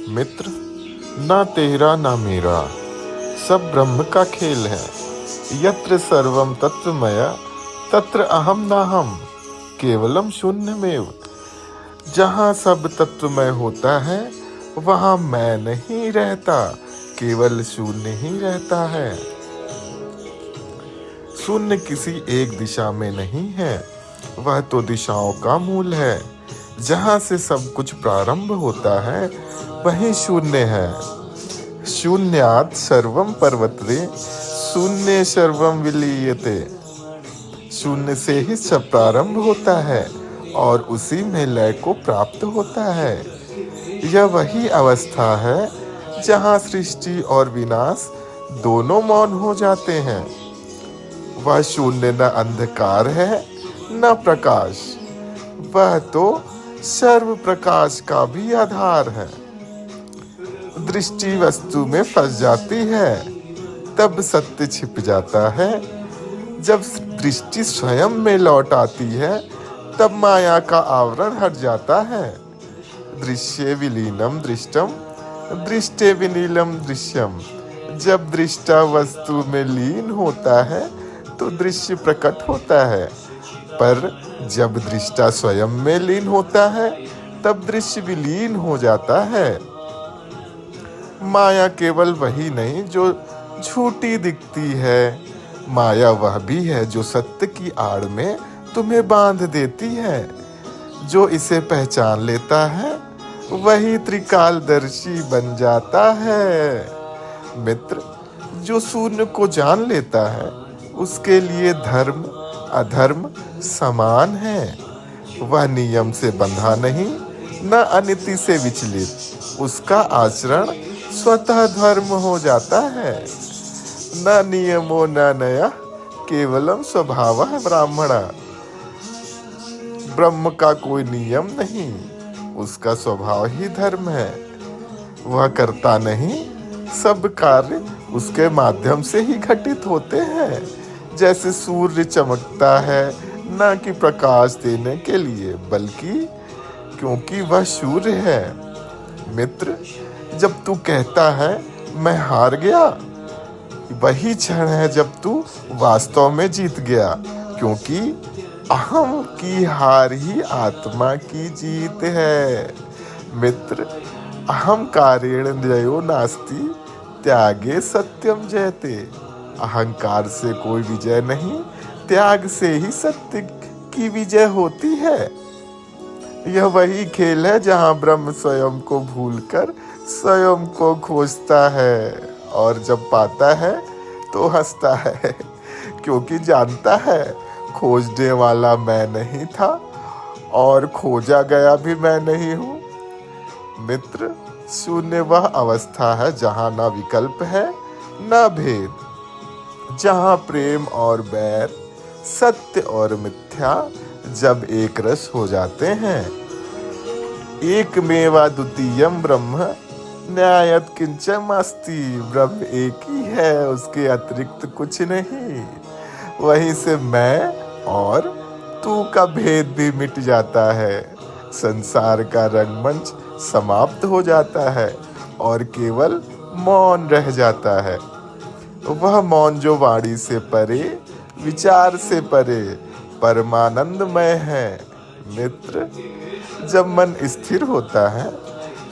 मित्र, ना तेरा ना मेरा, सब ब्रह्म का खेल है। यत्र सर्वम तत्वमय, तत्र अहम नाहम, केवलम शून्यमेव। जहाँ सब तत्वमय होता है, वहाँ मैं नहीं रहता, केवल शून्य ही रहता है। शून्य किसी एक दिशा में नहीं है, वह तो दिशाओं का मूल है। जहाँ से सब कुछ प्रारंभ होता है, वही शून्य है। शून्यात् सर्वम पर्वते, शून्य सर्वम विलीयते। शून्य से ही सब प्रारंभ होता है और उसी में लय को प्राप्त होता है। यह वही अवस्था है जहाँ सृष्टि और विनाश दोनों मौन हो जाते हैं। वह शून्य न अंधकार है न प्रकाश, वह तो सर्व प्रकाश का भी आधार है। दृष्टि वस्तु में फंस जाती है, तब सत्य छिप जाता है। जब दृष्टि स्वयं में लौट आती है, तब माया का आवरण हट जाता है। दृश्ये विलीनम दृष्टम, दृष्टे विनीलम दृश्यम। जब दृष्टा वस्तु में लीन होता है तो दृश्य प्रकट होता है, पर जब दृष्टा स्वयं में लीन होता है तब दृश्य विलीन हो जाता है। माया केवल वही नहीं जो झूठी दिखती है, माया वह भी है जो सत्य की आड़ में तुम्हें बांध देती है। जो इसे पहचान लेता है वही त्रिकालदर्शी बन जाता है। मित्र, जो शून्य को जान लेता है उसके लिए धर्म अधर्म समान है। वह नियम से बंधा नहीं, न अनिति से विचलित। उसका आचरण स्वतः धर्म हो जाता है। न नियमो न नया, केवलम स्वभावः ब्राह्मणा। ब्रह्म का कोई नियम नहीं, उसका स्वभाव ही धर्म है। वह करता नहीं, सब कार्य उसके माध्यम से ही घटित होते हैं। जैसे सूर्य चमकता है न कि प्रकाश देने के लिए, बल्कि क्योंकि वह सूर्य है। मित्र, जब तू कहता है मैं हार गया, वही क्षण है जब तू वास्तव में जीत गया, क्योंकि अहम की हार ही आत्मा की जीत है। मित्र, अहंकारेण जयो नास्ति, त्यागे सत्यम जयते। अहंकार से कोई विजय नहीं, त्याग से ही सत्य की विजय होती है। यह वही खेल है जहाँ ब्रह्म स्वयं को भूलकर स्वयं को खोजता है, और जब पाता है तो हंसता है, क्योंकि जानता है खोजने वाला मैं नहीं था और खोजा गया भी मैं नहीं हूँ। मित्र, शून्य वह अवस्था है जहाँ ना विकल्प है ना भेद, जहाँ प्रेम और बैर, सत्य और मिथ्या जब एक रस हो जाते हैं। एकमेवा द्वितीयम ब्रह्म, न्यायत किंचन नास्ति। ब्रह्म एक ही है, उसके अतिरिक्त कुछ नहीं। वहीं से मैं और तू का भेद भी मिट जाता है। संसार का रंगमंच समाप्त हो जाता है और केवल मौन रह जाता है। वह मौन जो वाणी से परे, विचार से परे परमानंदमय है। मित्र, जब मन स्थिर होता है,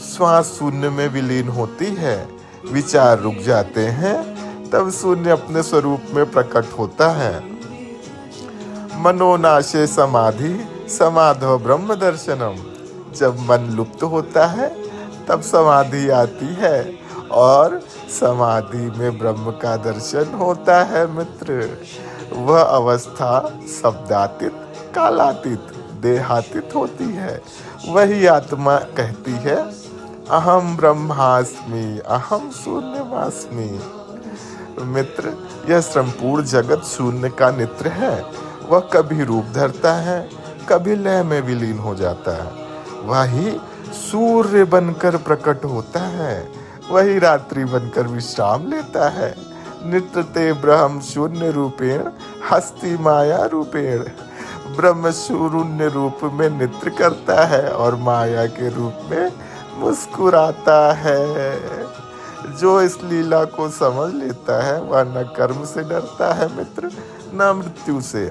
श्वास शून्य में विलीन होती है, विचार रुक जाते हैं, तब शून्य अपने स्वरूप में प्रकट होता है। मनोनाशे समाधि, समाधो ब्रह्म दर्शनम। जब मन लुप्त होता है तब समाधि आती है और समाधि में ब्रह्म का दर्शन होता है। मित्र, वह अवस्था शब्दातीत, कालातीत, देहातीत होती है। वही आत्मा कहती है अहम ब्रह्मास्मि, अहम शून्यमास्मि। मित्र, यह संपूर्ण जगत शून्य का नेत्र है। वह कभी रूप धरता है, कभी लय में विलीन हो जाता है। वही सूर्य बनकर प्रकट होता है, वही रात्रि बनकर विश्राम लेता है। नित्यते ब्रह्म शून्य रूपेण, हस्ति माया रूपेण। ब्रह्म शून्य रूप में नृत्य करता है और माया के रूप में मुस्कुराता है। जो इस लीला को समझ लेता है वह न कर्म से डरता है मित्र, न मृत्यु से,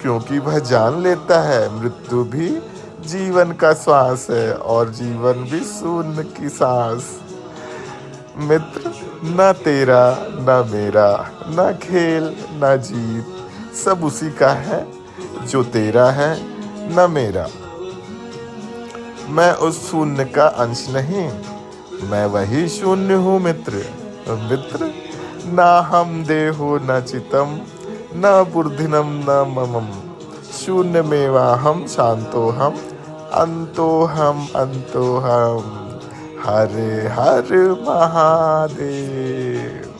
क्योंकि वह जान लेता है मृत्यु भी जीवन का श्वास है और जीवन भी शून्य की सांस। मित्र, न तेरा न मेरा, न खेल न जीत, सब उसी का है जो तेरा है न मेरा। मैं उस शून्य का अंश नहीं, मैं वही शून्य हूँ मित्र। मित्र, ना हम देहो न चितम, न बुद्धिनम न ममम, शून्य मेवाहम शांतोहम अंतोहम अंतोहम। हरे हर महादेव।